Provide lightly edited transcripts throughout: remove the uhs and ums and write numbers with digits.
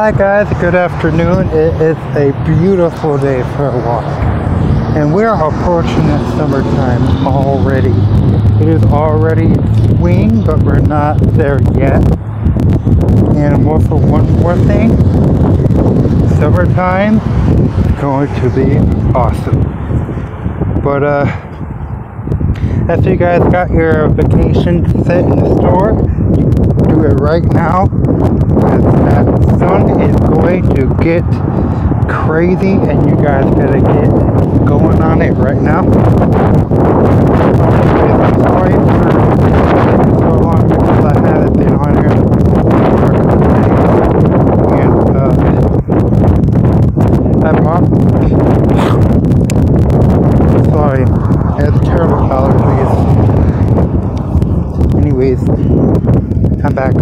Hi guys, good afternoon. It is a beautiful day for a walk. And we are approaching that summertime already. It is already spring, but we're not there yet. And also one more thing, summertime is going to be awesome. But if you guys got your vacation set in the store, do it right now. That sun is going to get crazy and you guys gotta get going on it right now. Sorry for so long because I haven't been on here and sorry, I have terrible allergies. Anyways, I'm back.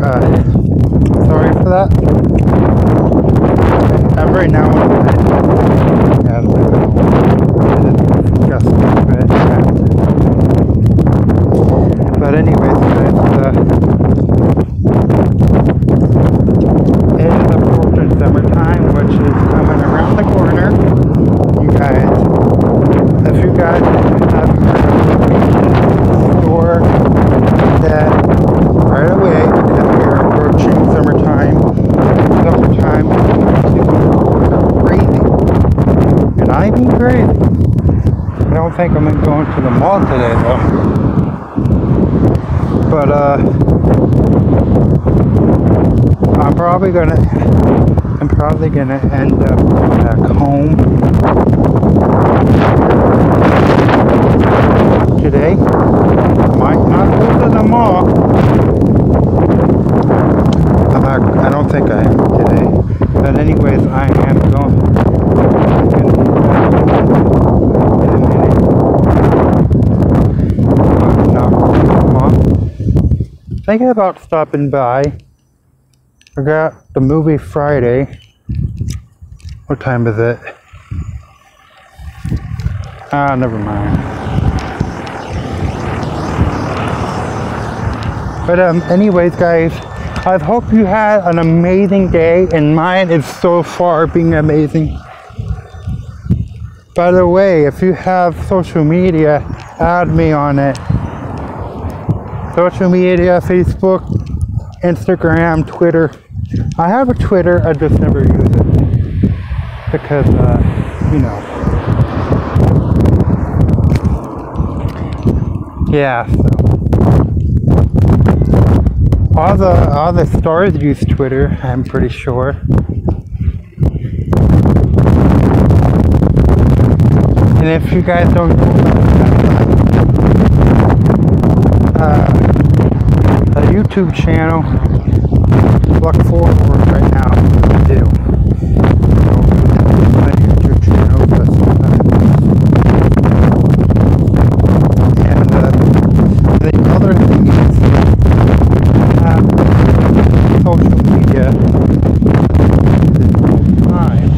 Sorry for that. Every now and then, but anyways, guys, it is approaching summertime, which is coming around the corner. You guys, if you guys have a store that right away, because we are approaching summertime is crazy, and I mean crazy. I don't think I'm going to the mall today though, but I'm probably gonna end up back home today. Might not go to the mall. I don't think I am today. But anyways, I am going in a minute. Thinking about stopping by. I got the movie Friday. What time is it? Never mind. But anyways, guys, I hope you had an amazing day, and mine is so far being amazing. By the way, if you have social media, add me on it. Social media, Facebook, Instagram, Twitter. I have a Twitter, I just never use it. Because, you know. Yeah, so. All the stars use Twitter, I'm pretty sure. And if you guys don't know about a YouTube channel, look forward right now to do. My YouTube channel, and the other thing is social media time,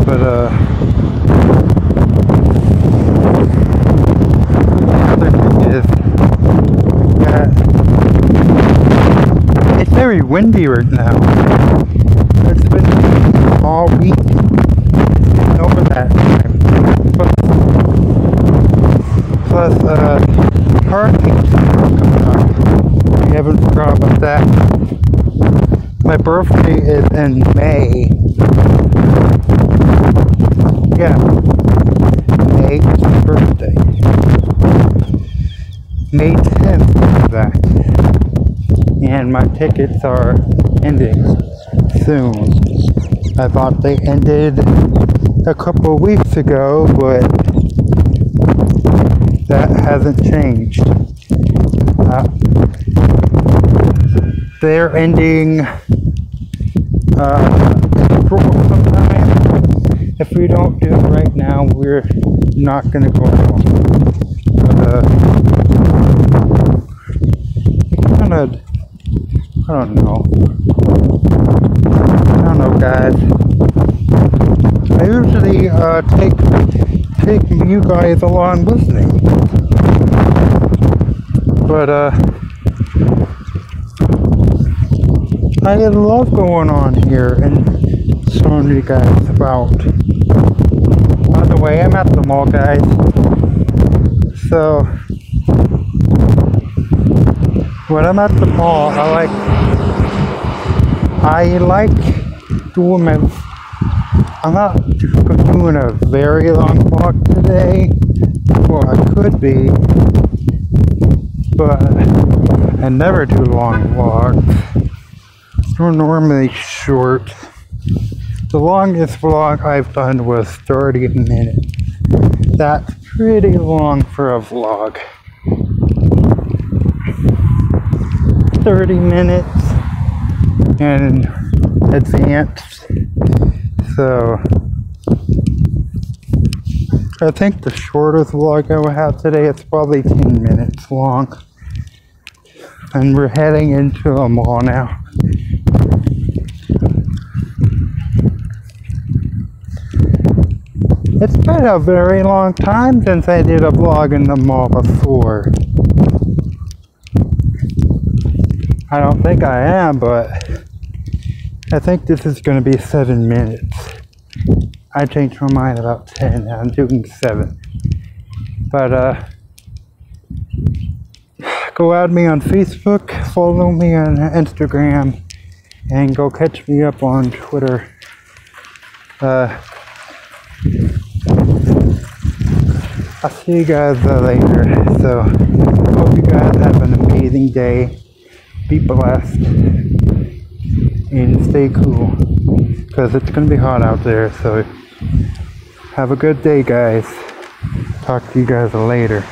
but the other thing is that it's very windy right now. It's been all week over that time. Plus hurricanes coming up. We haven't forgot about that. My birthday is in May. Yeah. May is my birthday. May 10th is that. And my tickets are ending soon. I thought they ended a couple of weeks ago, but that hasn't changed. They're ending April sometime. If we don't do it right now, we're not going to go home. But, I don't know, guys. I usually take you guys along with me. But I love going on here and showing you guys about. By the way, I'm at the mall, guys. So when I'm at the mall, I like doing my. I'm not doing a very long walk today. Well, I could be, but I never do long walks. They're normally short. The longest vlog I've done was 30 minutes. That's pretty long for a vlog. 30 minutes in advance. So I think the shortest vlog I will have today is probably 10 minutes long. And we're heading into a mall now. It's been a very long time since I did a vlog in the mall before. I don't think I am, but I think this is going to be 7 minutes. I changed my mind about 10, I'm doing 7. But go add me on Facebook, follow me on Instagram, and go catch me up on Twitter. I'll see you guys later. So, hope you guys have an amazing day. Be blessed. And stay cool. Because it's going to be hot out there. So, have a good day, guys. Talk to you guys later.